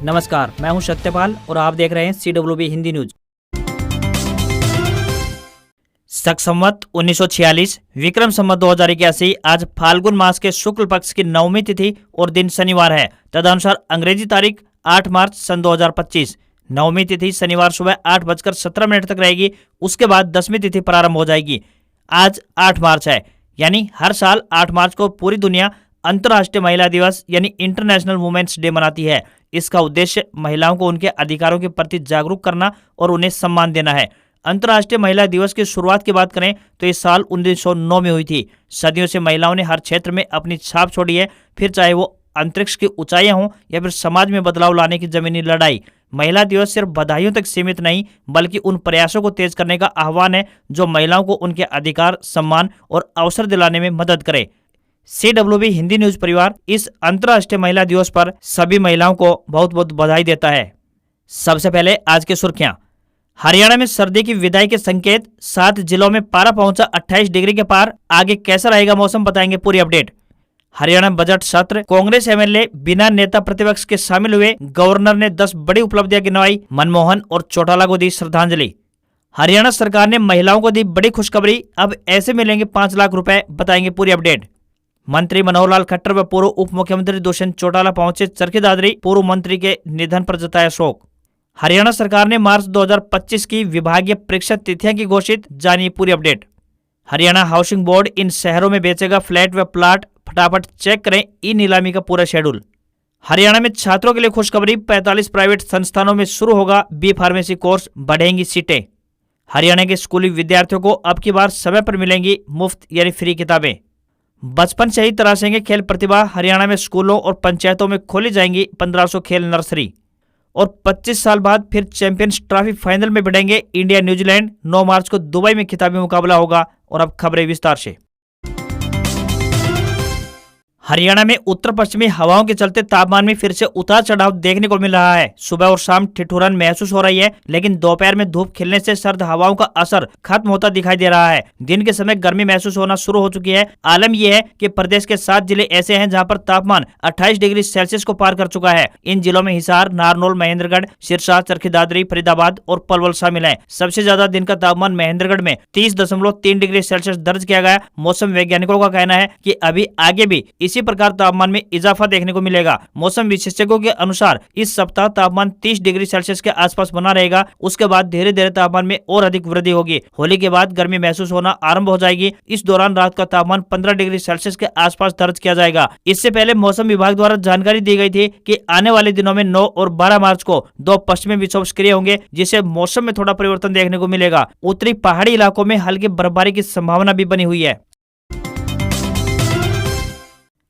नमस्कार, मैं हूं सत्यपाल और आप देख रहे हैं CWB हिंदी न्यूज। शक संवत 1946 विक्रम संवत 2081 आज फाल्गुन मास के शुक्ल पक्ष की नवमी तिथि और दिन शनिवार है। तदनुसार अंग्रेजी तारीख 8 मार्च सन 2025। नवमी तिथि शनिवार सुबह 8:17 तक रहेगी। उसके बाद 10वीं तिथि प्रारंभ हो जाएगी। आज 8 मार्च है, यानी हर साल 8 मार्च को पूरी दुनिया अंतर्राष्ट्रीय महिला दिवस यानी इंटरनेशनल वुमेन्स डे मनाती है। इसका उद्देश्य महिलाओं को उनके अधिकारों के प्रति जागरूक करना और उन्हें सम्मान देना है। अंतर्राष्ट्रीय महिला दिवस की शुरुआत की बात करें तो इस साल 1909 में हुई थी। सदियों से महिलाओं ने हर क्षेत्र में अपनी छाप छोड़ी है, फिर चाहे वो अंतरिक्ष की ऊंचाइयां हों या फिर समाज में बदलाव लाने की जमीनी लड़ाई। महिला दिवस सिर्फ बधाइयों तक सीमित नहीं, बल्कि उन प्रयासों को तेज करने का आह्वान है जो महिलाओं को उनके अधिकार, सम्मान और अवसर दिलाने में मदद करे। CWB हिंदी न्यूज परिवार इस अंतर्राष्ट्रीय महिला दिवस पर सभी महिलाओं को बहुत बहुत बधाई देता है। सबसे पहले आज की सुर्खियां। हरियाणा में सर्दी की विदाई के संकेत, 7 जिलों में पारा पहुंचा 28 डिग्री के पार। आगे कैसा रहेगा मौसम, बताएंगे पूरी अपडेट। हरियाणा बजट सत्र, कांग्रेस MLA बिना नेता प्रतिपक्ष के शामिल हुए। गवर्नर ने 10 बड़ी उपलब्धियां गिनवाई। मनमोहन और चौटाला को दी श्रद्धांजलि। हरियाणा सरकार ने महिलाओं को दी बड़ी खुशखबरी, अब ऐसे मिलेंगे 5 लाख रुपए, बताएंगे पूरी अपडेट। मंत्री मनोहर लाल खट्टर व पूर्व उप मुख्यमंत्री दुष्यंत चौटाला पहुंचे चरखी दादरी, पूर्व मंत्री के निधन पर जताया शोक। हरियाणा सरकार ने मार्च 2025 की विभागीय परीक्षा तिथियां की घोषित, जानिए पूरी अपडेट। हरियाणा हाउसिंग बोर्ड इन शहरों में बेचेगा फ्लैट व प्लाट, फटाफट चेक करें ई नीलामी का पूरा शेड्यूल। हरियाणा में छात्रों के लिए खुशखबरी, 45 प्राइवेट संस्थानों में शुरू होगा बी फार्मेसी कोर्स, बढ़ेंगी सीटें। हरियाणा के स्कूली विद्यार्थियों को अब की बार समय पर मिलेंगी मुफ्त यानी फ्री किताबें। बचपन से ही तराशेंगे खेल प्रतिभा, हरियाणा में स्कूलों और पंचायतों में खोली जाएंगी 1500 खेल नर्सरी। और 25 साल बाद फिर चैंपियंस ट्रॉफी फाइनल में भिड़ेंगे इंडिया न्यूजीलैंड। 9 मार्च को दुबई में खिताबी मुकाबला होगा। और अब खबरें विस्तार से। हरियाणा में उत्तर पश्चिमी हवाओं के चलते तापमान में फिर से उतार चढ़ाव देखने को मिल रहा है। सुबह और शाम ठिठुरन महसूस हो रही है, लेकिन दोपहर में धूप खिलने से सर्द हवाओं का असर खत्म होता दिखाई दे रहा है। दिन के समय गर्मी महसूस होना शुरू हो चुकी है। आलम यह है कि प्रदेश के 7 जिले ऐसे हैं जहां पर तापमान 28 डिग्री सेल्सियस को पार कर चुका है। इन जिलों में हिसार, नारनौल, महेंद्रगढ़, सिरसा, चरखी दादरी, फरीदाबाद और पलवल शामिल है। सबसे ज्यादा दिन का तापमान महेंद्रगढ़ में 30.3 डिग्री सेल्सियस दर्ज किया गया। मौसम वैज्ञानिकों का कहना है कि अभी आगे भी इसी प्रकार तापमान में इजाफा देखने को मिलेगा। मौसम विशेषज्ञों के अनुसार इस सप्ताह तापमान 30 डिग्री सेल्सियस के आसपास बना रहेगा। उसके बाद धीरे धीरे तापमान में और अधिक वृद्धि होगी। होली के बाद गर्मी महसूस होना आरंभ हो जाएगी। इस दौरान रात का तापमान 15 डिग्री सेल्सियस के आसपास दर्ज किया जाएगा। इससे पहले मौसम विभाग द्वारा जानकारी दी गई थी कि आने वाले दिनों में 9 और 12 मार्च को 2 पश्चिमी विक्षोभ सक्रिय होंगे, जिससे मौसम में थोड़ा परिवर्तन देखने को मिलेगा। उत्तरी पहाड़ी इलाकों में हल्की बर्फबारी की संभावना भी बनी हुई है।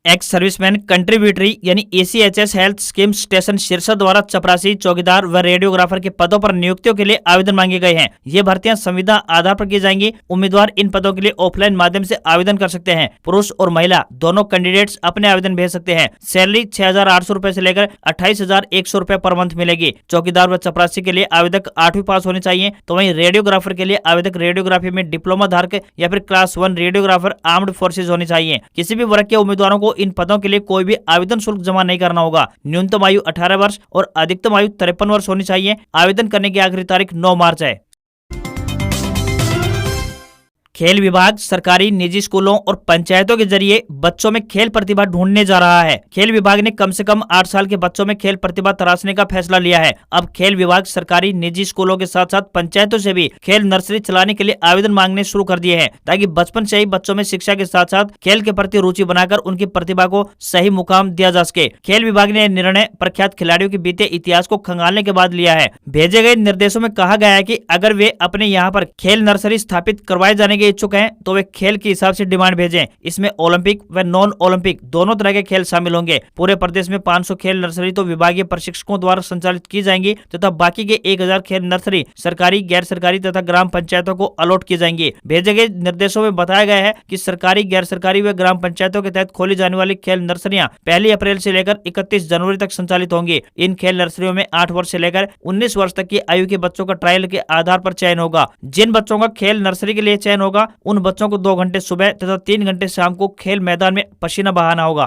एक्स सर्विसमैन कंट्रीब्यूटरी यानी ACHS health scheme station Sirsa द्वारा चपरासी, चौकीदार व रेडियोग्राफर के पदों पर नियुक्तियों के लिए आवेदन मांगे गए हैं। ये भर्तियां संविदा आधार पर की जाएंगी। उम्मीदवार इन पदों के लिए ऑफलाइन माध्यम से आवेदन कर सकते हैं। पुरुष और महिला दोनों कैंडिडेट्स अपने आवेदन भेज सकते हैं। सैलरी 6,800 रुपए से लेकर 28,100 रुपए पर मंथ मिलेगी। चौकीदार व चपरासी के लिए आवेदक 8वीं पास होने चाहिए, तो वहीं रेडियोग्राफर के लिए आवेदक रेडियोग्राफी में डिप्लोमा धारक या फिर क्लास 1 रेडियोग्राफर आर्म्ड फोर्सेज होनी चाहिए। किसी भी वर्ग के उम्मीदवारों को इन पदों के लिए कोई भी आवेदन शुल्क जमा नहीं करना होगा। न्यूनतम आयु 18 वर्ष और अधिकतम आयु 53 वर्ष होनी चाहिए। आवेदन करने की आखिरी तारीख 9 मार्च है। खेल विभाग सरकारी, निजी स्कूलों और पंचायतों के जरिए बच्चों में खेल प्रतिभा ढूंढने जा रहा है। खेल विभाग ने कम से कम 8 साल के बच्चों में खेल प्रतिभा तराशने का फैसला लिया है। अब खेल विभाग सरकारी, निजी स्कूलों के साथ साथ पंचायतों से भी खेल नर्सरी चलाने के लिए आवेदन मांगने शुरू कर दिए हैं, ताकि बचपन से ही बच्चों में शिक्षा के साथ साथ खेल के प्रति रुचि बनाकर उनकी प्रतिभा को सही मुकाम दिया जा सके। खेल विभाग ने निर्णय प्रख्यात खिलाड़ियों के बीते इतिहास को खंगालने के बाद लिया है। भेजे गए निर्देशों में कहा गया है कि अगर वे अपने यहाँ पर खेल नर्सरी स्थापित करवाए जाने के इच्छुक हैं तो वे खेल के हिसाब से डिमांड भेजें। इसमें ओलंपिक व नॉन ओलंपिक दोनों तरह के खेल शामिल होंगे। पूरे प्रदेश में 500 खेल नर्सरी तो विभागीय प्रशिक्षकों द्वारा संचालित की जाएंगी, तथा बाकी के 1000 खेल नर्सरी सरकारी, गैर सरकारी तथा ग्राम पंचायतों को अलॉट की जाएंगी। भेजे गए निर्देशों में बताया गया है कि सरकारी, गैर सरकारी व ग्राम पंचायतों के तहत खोली जाने वाली खेल नर्सरियां 1 अप्रैल से लेकर 31 जनवरी तक संचालित होंगी। इन खेल नर्सरियों में 8 वर्ष से लेकर 19 वर्ष तक की आयु के बच्चों का ट्रायल के आधार पर चयन होगा। जिन बच्चों का खेल नर्सरी के लिए चयन होगा, उन बच्चों को 2 घंटे सुबह तथा 3 घंटे शाम को खेल मैदान में पसीना बहाना होगा।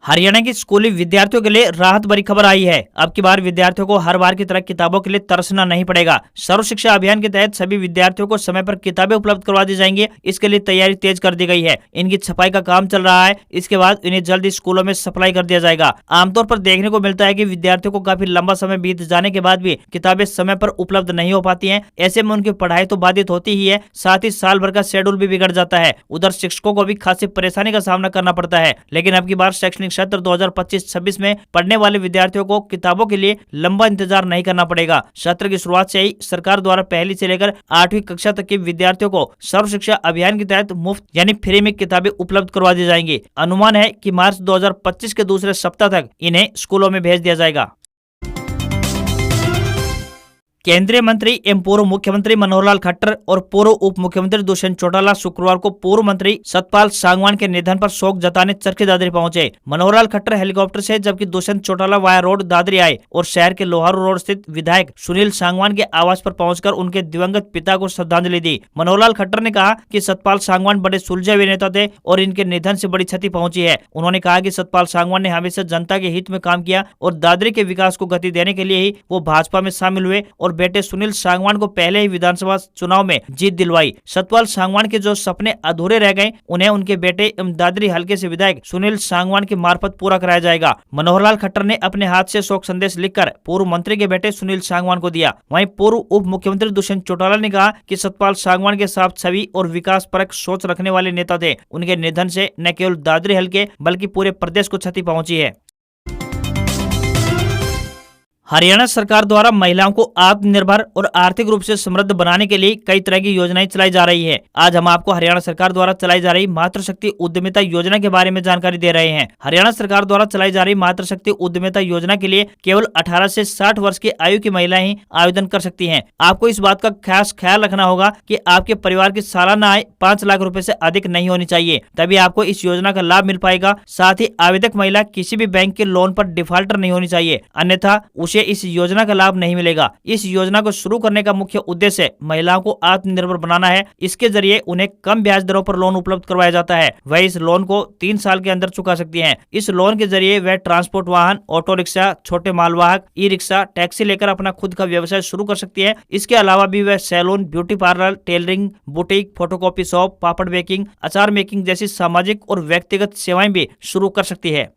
हरियाणा के स्कूली विद्यार्थियों के लिए राहत भरी खबर आई है। अब की बार विद्यार्थियों को हर बार की तरह किताबों के लिए तरसना नहीं पड़ेगा। सर्व शिक्षा अभियान के तहत सभी विद्यार्थियों को समय पर किताबें उपलब्ध करवा दी जाएंगी। इसके लिए तैयारी तेज कर दी गई है। इनकी छपाई का काम चल रहा है। इसके बाद इन्हें जल्द स्कूलों में सप्लाई कर दिया जाएगा। आमतौर पर देखने को मिलता है कि विद्यार्थियों को काफी लंबा समय बीत जाने के बाद भी किताबें समय पर उपलब्ध नहीं हो पाती हैं। ऐसे में उनकी पढ़ाई तो बाधित होती ही है, साथ ही साल भर का शेड्यूल भी बिगड़ जाता है। उधर शिक्षकों को भी खासी परेशानी का सामना करना पड़ता है। लेकिन अब की बार शैक्षणिक सत्र 2025-26 में पढ़ने वाले विद्यार्थियों को किताबों के लिए लंबा इंतजार नहीं करना पड़ेगा। सत्र की शुरुआत से ही सरकार द्वारा पहली से लेकर 8वीं कक्षा तक के विद्यार्थियों को सर्व शिक्षा अभियान के तहत मुफ्त यानी फ्री में किताबें उपलब्ध करवा दी जाएंगी। अनुमान है कि मार्च 2025 के दूसरे सप्ताह तक इन्हें स्कूलों में भेज दिया जाएगा। केंद्रीय मंत्री एवं पूर्व मुख्यमंत्री मनोहर लाल खट्टर और पूर्व उप मुख्यमंत्री दुष्यंत चौटाला शुक्रवार को पूर्व मंत्री सतपाल सांगवान के निधन पर शोक जताने चरखी दादरी पहुंचे। मनोहर लाल खट्टर हेलीकॉप्टर से, जबकि दुष्यंत चौटाला वाया रोड दादरी आए और शहर के लोहारू रोड स्थित विधायक सुनील सांगवान के आवास पर पहुंचकर उनके दिवंगत पिता को श्रद्धांजलि दी। मनोहर लाल खट्टर ने कहा कि सतपाल सांगवान बड़े सुलझे हुए नेता थे और इनके निधन से बड़ी क्षति पहुंची है। उन्होंने कहा कि सतपाल सांगवान ने हमेशा जनता के हित में काम किया और दादरी के विकास को गति देने के लिए ही वो भाजपा में शामिल हुए और बेटे सुनील सांगवान को पहले ही विधानसभा चुनाव में जीत दिलवाई। सतपाल सांगवान के जो सपने अधूरे रह गए उन्हें उनके बेटे एवं दादरी हलके से विधायक सुनील सांगवान के मार्फत पूरा कराया जाएगा। मनोहर लाल खट्टर ने अपने हाथ से शोक संदेश लिखकर पूर्व मंत्री के बेटे सुनील सांगवान को दिया। वहीं पूर्व उप मुख्यमंत्री दुष्यंत चौटाला ने कहा कि सतपाल सांगवान के साथ छवि और विकास परक सोच रखने वाले नेता थे। उनके निधन से न केवल दादरी हलके बल्कि पूरे प्रदेश को क्षति पहुंची है। हरियाणा सरकार द्वारा महिलाओं को आत्मनिर्भर और आर्थिक रूप से समृद्ध बनाने के लिए कई तरह की योजनाएं चलाई जा रही है। आज हम आपको हरियाणा सरकार द्वारा चलाई जा रही मातृशक्ति उद्यमिता योजना के बारे में जानकारी दे रहे हैं। हरियाणा सरकार द्वारा चलाई जा रही मातृशक्ति उद्यमिता योजना के लिए केवल 18 से 60 वर्ष की आयु की महिलाएं ही आवेदन कर सकती हैं। आपको इस बात का खास ख्याल रखना होगा कि आपके परिवार की सालाना आय 5 लाख रुपए से अधिक नहीं होनी चाहिए, तभी आपको इस योजना का लाभ मिल पाएगा। साथ ही आवेदक महिला किसी भी बैंक के लोन पर डिफॉल्टर नहीं होनी चाहिए, अन्यथा उसे इस योजना का लाभ नहीं मिलेगा। इस योजना को शुरू करने का मुख्य उद्देश्य महिलाओं को आत्मनिर्भर बनाना है। इसके जरिए उन्हें कम ब्याज दरों पर लोन उपलब्ध करवाया जाता है। वह इस लोन को 3 साल के अंदर चुका सकती हैं। इस लोन के जरिए वह ट्रांसपोर्ट वाहन, ऑटो रिक्शा, छोटे मालवाहक, ई रिक्शा, टैक्सी लेकर अपना खुद का व्यवसाय शुरू कर सकती है। इसके अलावा भी वह salon, beauty parlour, tailoring, boutique, photocopy shop, papad baking, अचार मेकिंग जैसी सामाजिक और व्यक्तिगत सेवाएं भी शुरू कर सकती है।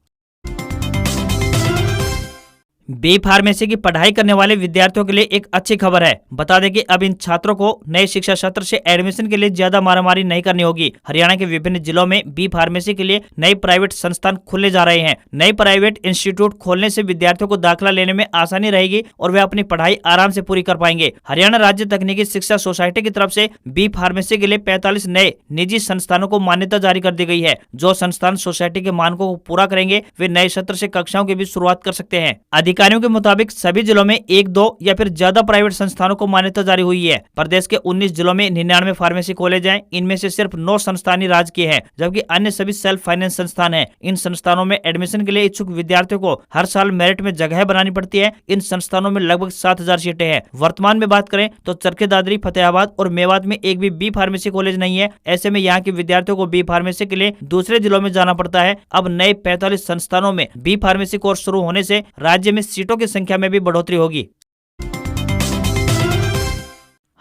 बी फार्मेसी की पढ़ाई करने वाले विद्यार्थियों के लिए एक अच्छी खबर है। बता दें कि अब इन छात्रों को नए शिक्षा सत्र से एडमिशन के लिए ज्यादा मारामारी नहीं करनी होगी। हरियाणा के विभिन्न जिलों में बी फार्मेसी के लिए नए प्राइवेट संस्थान खुलने जा रहे हैं। नए प्राइवेट इंस्टीट्यूट खोलने से विद्यार्थियों को दाखिला लेने में आसानी रहेगी और वे अपनी पढ़ाई आराम से पूरी कर पाएंगे। हरियाणा राज्य तकनीकी शिक्षा सोसाइटी की तरफ से बी फार्मेसी के लिए 45 नए निजी संस्थानों को मान्यता जारी कर दी गई है। जो संस्थान सोसाइटी के मानकों को पूरा करेंगे वे नए सत्र से कक्षाओं की भी शुरुआत कर सकते हैं। अधिकारियों के मुताबिक सभी जिलों में 1, 2 या फिर ज्यादा प्राइवेट संस्थानों को मान्यता जारी हुई है। प्रदेश के 19 जिलों में 99 फार्मेसी कॉलेज हैं। इनमें से सिर्फ 9 संस्थान ही राज्य के हैं, जबकि अन्य सभी सेल्फ फाइनेंस संस्थान हैं। इन संस्थानों में एडमिशन के लिए इच्छुक विद्यार्थियों को हर साल मेरिट में जगह बनानी पड़ती है। इन संस्थानों में लगभग 7000 सीटें हैं। वर्तमान में बात करें तो चरखी दादरी, फतेहाबाद और मेवात में एक भी बी फार्मेसी कॉलेज नहीं है। ऐसे में यहाँ के विद्यार्थियों को बी फार्मेसी के लिए दूसरे जिलों में जाना पड़ता है। अब नए 45 संस्थानों में बी फार्मेसी कोर्स शुरू होने से राज्य में सीटों की संख्या में भी बढ़ोतरी होगी।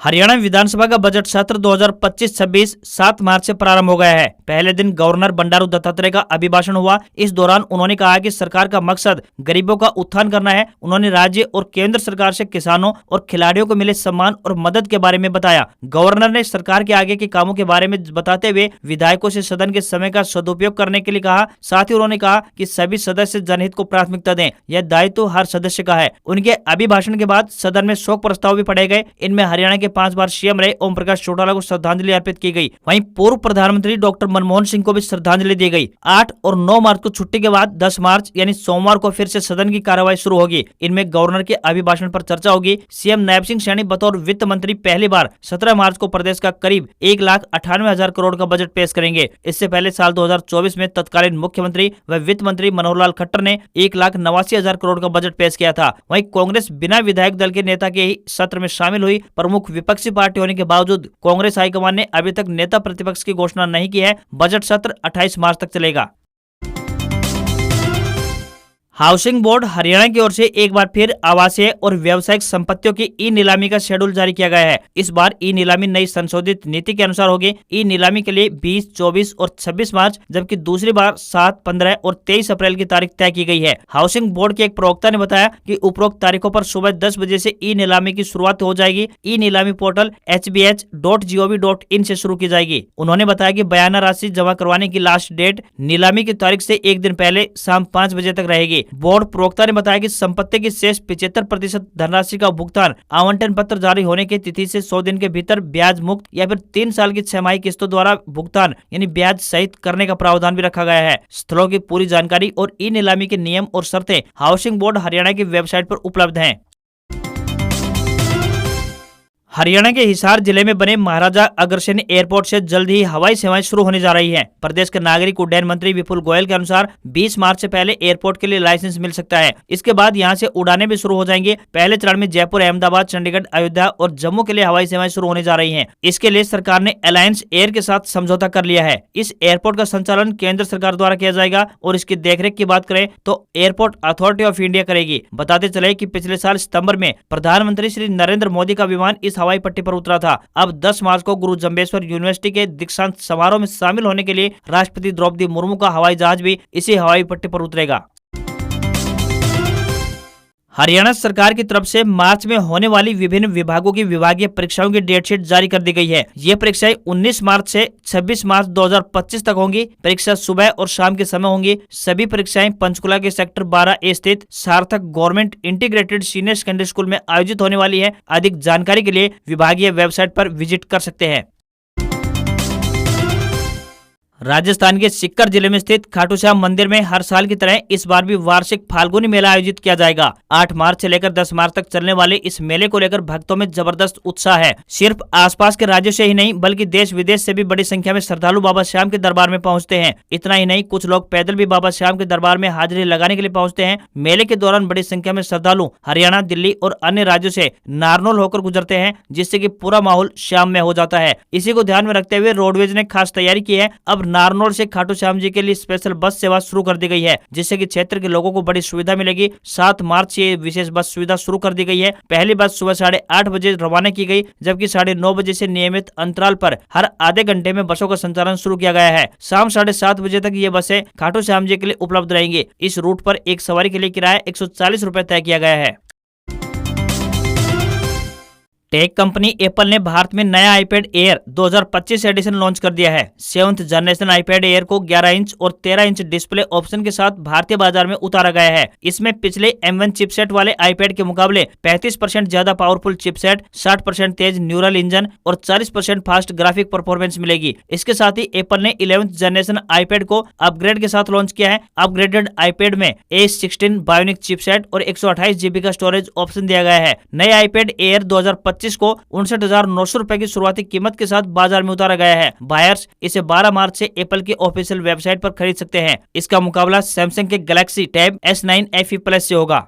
हरियाणा विधानसभा का बजट सत्र 2025-26 7 मार्च से प्रारंभ हो गया है। पहले दिन गवर्नर बंडारू दत्तात्रेय का अभिभाषण हुआ। इस दौरान उन्होंने कहा कि सरकार का मकसद गरीबों का उत्थान करना है। उन्होंने राज्य और केंद्र सरकार से किसानों और खिलाड़ियों को मिले सम्मान और मदद के बारे में बताया। गवर्नर ने सरकार के आगे के कामों के बारे में बताते हुए विधायकों से सदन के समय का सदुपयोग करने के लिए कहा। साथ ही उन्होंने कहा कि सभी सदस्य जनहित को प्राथमिकता दें, यह दायित्व हर सदस्य का है। उनके अभिभाषण के बाद सदन में शोक प्रस्ताव भी पढ़े गए। इनमें हरियाणा के 5 बार सीएम रहे ओम प्रकाश चौटाला को श्रद्धांजलि अर्पित की गई। वहीं पूर्व प्रधानमंत्री डॉक्टर मनमोहन सिंह को भी श्रद्धांजलि दी गई। 8 और 9 मार्च को छुट्टी के बाद 10 मार्च यानी सोमवार को फिर से सदन की कार्यवाही शुरू होगी। इनमें गवर्नर के अभिभाषण पर चर्चा होगी। सीएम नायब सिंह सैनी बतौर वित्त मंत्री पहली बार 17 मार्च को प्रदेश का करीब 1,98,000 करोड़ का बजट पेश करेंगे। इससे पहले साल 2024 में तत्कालीन मुख्यमंत्री व वित्त मंत्री मनोहर लाल खट्टर ने 1,89,000 करोड़ का बजट पेश किया था। वहीं कांग्रेस बिना विधायक दल के नेता के ही सत्र में शामिल हुई। प्रमुख विपक्षी पार्टी होने के बावजूद कांग्रेस हाईकमान ने अभी तक नेता प्रतिपक्ष की घोषणा नहीं की है। बजट सत्र 28 मार्च तक चलेगा। हाउसिंग बोर्ड हरियाणा की ओर से एक बार फिर आवासीय और व्यावसायिक संपत्तियों की ई नीलामी का शेड्यूल जारी किया गया है। इस बार ई नीलामी नई संशोधित नीति के अनुसार होगी। ई नीलामी के लिए 20, 24 और 26 मार्च जबकि दूसरी बार 7, 15 और 23 अप्रैल की तारीख तय की गई है। हाउसिंग बोर्ड के एक प्रवक्ता ने बताया कि उपरोक्त तारीखों पर सुबह 10 बजे से ई नीलामी की शुरुआत हो जाएगी। ई नीलामी पोर्टल hbh.gov.in से शुरू की जाएगी। उन्होंने बताया कि बयाना राशि जमा करवाने की लास्ट डेट नीलामी की तारीख से एक दिन पहले शाम 5 बजे तक रहेगी। बोर्ड प्रवक्ता ने बताया कि संपत्ति की शेष 75% धनराशि का भुगतान आवंटन पत्र जारी होने की तिथि से 100 दिन के भीतर ब्याज मुक्त या फिर 3 साल की 6 माही किस्तों द्वारा भुगतान यानी ब्याज सहित करने का प्रावधान भी रखा गया है। स्थलों की पूरी जानकारी और ई नीलामी के नियम और शर्तें हाउसिंग बोर्ड हरियाणा की वेबसाइट पर उपलब्ध हैं। हरियाणा के हिसार जिले में बने महाराजा अग्रसेन एयरपोर्ट से जल्द ही हवाई सेवाएं शुरू होने जा रही हैं। प्रदेश के नागरिक उड्डयन मंत्री विपुल गोयल के अनुसार 20 मार्च से पहले एयरपोर्ट के लिए लाइसेंस मिल सकता है। इसके बाद यहां से उड़ानें भी शुरू हो जाएंगी। पहले चरण में जयपुर, अहमदाबाद, चंडीगढ़, अयोध्या और जम्मू के लिए हवाई सेवाएं शुरू होने जा रही है। इसके लिए सरकार ने अलायंस एयर के साथ समझौता कर लिया है। इस एयरपोर्ट का संचालन केंद्र सरकार द्वारा किया जाएगा और इसकी देखरेख की बात करें तो एयरपोर्ट अथॉरिटी ऑफ इंडिया करेगी। बताते चले कि पिछले साल सितंबर में प्रधानमंत्री श्री नरेंद्र मोदी का विमान इस हवाई पट्टी पर उतरा था। अब 10 मार्च को गुरु जम्बेश्वर यूनिवर्सिटी के दीक्षांत समारोह में शामिल होने के लिए राष्ट्रपति द्रौपदी मुर्मू का हवाई जहाज भी इसी हवाई पट्टी पर उतरेगा। हरियाणा सरकार की तरफ से मार्च में होने वाली विभिन्न विभागों की विभागीय परीक्षाओं की डेट शीट जारी कर दी गई है। ये परीक्षाएं 19 मार्च से 26 मार्च 2025 तक होंगी। परीक्षा सुबह और शाम के समय होंगी। सभी परीक्षाएं पंचकुला के सेक्टर 12A स्थित सार्थक government integrated senior secondary school में आयोजित होने वाली है। अधिक जानकारी के लिए विभागीय वेबसाइट पर विजिट कर सकते हैं। राजस्थान के सीकर जिले में स्थित खाटू श्याम मंदिर में हर साल की तरह इस बार भी वार्षिक फाल्गुनी मेला आयोजित किया जाएगा। 8 मार्च से लेकर 10 मार्च तक चलने वाले इस मेले को लेकर भक्तों में जबरदस्त उत्साह है। सिर्फ आसपास के राज्यों से ही नहीं बल्कि देश विदेश से भी बड़ी संख्या में श्रद्धालु बाबा श्याम के दरबार में पहुंचते हैं। इतना ही नहीं, कुछ लोग पैदल भी बाबा श्याम के दरबार में हाजिरी लगाने के लिए पहुंचते हैं। मेले के दौरान बड़ी संख्या में श्रद्धालु हरियाणा, दिल्ली और अन्य राज्यों से नारनौल होकर गुजरते हैं, जिससे कि पूरा माहौल श्याम में हो जाता है। इसी को ध्यान में रखते हुए रोडवेज ने खास तैयारी की है। अब नारनौल से खाटू श्याम जी के लिए स्पेशल बस सेवा शुरू कर दी गई है, जिससे कि क्षेत्र के लोगों को बड़ी सुविधा मिलेगी। 7 मार्च से विशेष बस सुविधा शुरू कर दी गई है। पहली बस सुबह 8:30 बजे रवाना की गई, जबकि 9:30 बजे से नियमित अंतराल पर हर आधे घंटे में बसों का संचालन शुरू किया गया है। शाम 7:30 बजे तक ये बसें खाटू श्याम जी के लिए उपलब्ध रहेंगी। इस रूट पर एक सवारी के लिए किराया 140 रुपए तय किया गया है। टेक कंपनी एप्पल ने भारत में नया आईपैड एयर 2025 एडिशन लॉन्च कर दिया है। 7th जनरेशन आईपैड एयर को 11 इंच और 13 इंच डिस्प्ले ऑप्शन के साथ भारतीय बाजार में उतारा गया है। इसमें पिछले M1 चिपसेट वाले आईपैड के मुकाबले 35% ज्यादा पावरफुल चिपसेट, 60% तेज न्यूरल इंजन और 40% फास्ट ग्राफिक परफॉर्मेंस मिलेगी। इसके साथ ही एप्पल ने 11th जनरेशन आईपैड को अपग्रेड के साथ लॉन्च किया है। अपग्रेडेड आईपैड में A16 बायोनिक चिपसेट और 128 GB का स्टोरेज ऑप्शन दिया गया है। नए आईपैड एयर 2025 को 59,900 रुपए की शुरुआती कीमत के साथ बाजार में उतारा गया है। बायर्स इसे 12 मार्च से एप्पल की ऑफिशियल वेबसाइट पर खरीद सकते हैं। इसका मुकाबला सैमसंग के Galaxy tab S9 FE Plus से होगा।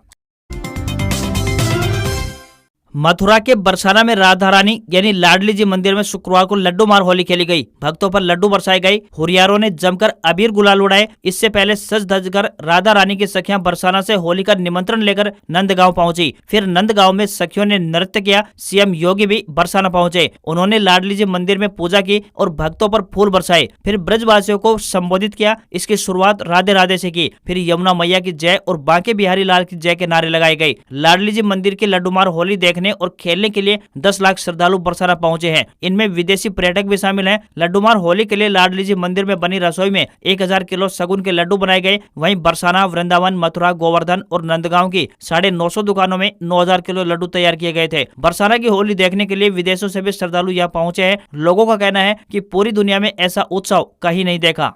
मथुरा के बरसाना में राधा रानी यानी लाडली जी मंदिर में शुक्रवार को लड्डू मार होली खेली गई। भक्तों पर लड्डू बरसाए गए। हुरियारों ने जमकर अबीर गुलाल उड़ाए। इससे पहले सज धज कर राधा रानी की सखियां बरसाना से होली का निमंत्रण लेकर नंदगांव पहुंची। फिर नंदगांव में सखियों ने नृत्य किया। सीएम योगी भी बरसाना पहुंचे। उन्होंने लाडली जी मंदिर में पूजा की और भक्तों पर फूल बरसाए। फिर ब्रजवासियों को संबोधित किया। इसकी शुरुआत राधे राधे से की। फिर यमुना मैया की जय और बांके बिहारी लाल की जय के नारे लगाए गए। लाडली जी मंदिर की लड्डू मार होली देखने और खेलने के लिए 10 लाख श्रद्धालु बरसाना पहुंचे हैं। इनमें विदेशी पर्यटक भी शामिल हैं। लड्डूमार होली के लिए लाडली जी मंदिर में बनी रसोई में 1000 किलो सगुन के लड्डू बनाए गए। वहीं बरसाना, वृंदावन, मथुरा, गोवर्धन और नंदगांव की 950 दुकानों में 9000 किलो लड्डू तैयार किए गए थे। बरसाना की होली देखने के लिए विदेशों से भी श्रद्धालु यहाँ पहुंचे हैं। लोगों का कहना है कि पूरी दुनिया में ऐसा उत्सव कहीं नहीं देखा।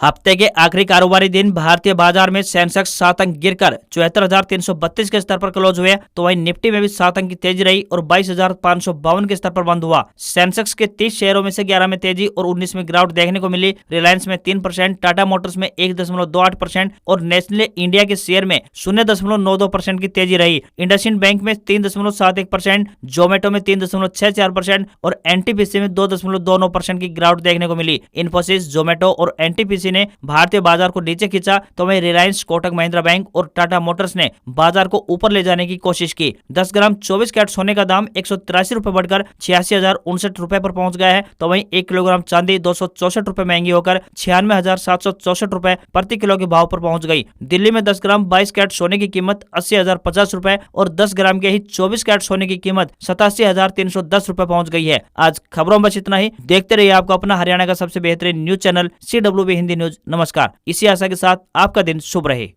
हफ्ते के आखिरी कारोबारी दिन भारतीय बाजार में सेंसेक्स 7 अंक गिरकर 74,332 के स्तर पर क्लोज हुए, तो वहीं निफ्टी में भी 7 अंक की तेजी रही और 22,552 के स्तर पर बंद हुआ। सेंसेक्स के 30 शेयरों में से 11 में तेजी और 19 में गिरावट देखने को मिली। रिलायंस में 3%, टाटा मोटर्स में 1.28% और नेस्ले इंडिया के शेयर में 0.92% की तेजी रही। इंडसइंड बैंक में 3.71%, जोमेटो में 3.64% और एनटीपीसी में 2.29% की गिरावट देखने को मिली। इन्फोसिस, जोमेटो और एनटीपीसी एफओएमसी ने भारतीय बाजार को नीचे खींचा तो वहीं रिलायंस, कोटक महिंद्रा बैंक और टाटा मोटर्स ने बाजार को ऊपर ले जाने की कोशिश की। 10 ग्राम 24 कैरेट सोने का दाम 183 रुपए बढ़कर 86,059 रुपए पर पहुंच गया है, तो वहीं 1 किलोग्राम चांदी 264 रुपए महंगी होकर 96,764 रुपए प्रति किलो के भाव पर पहुंच गई। दिल्ली में 10 ग्राम 22 कैरेट सोने की कीमत 80,050 रुपए और 10 ग्राम के ही 24 कैरेट सोने की कीमत 87,310 रुपए पहुंच गई है। आज खबरों में बस इतना ही। देखते रहिए आपको अपना हरियाणा का सबसे बेहतरीन news channel CWB Hindi news. नमस्कार। इसी आशा के साथ आपका दिन शुभ रहे।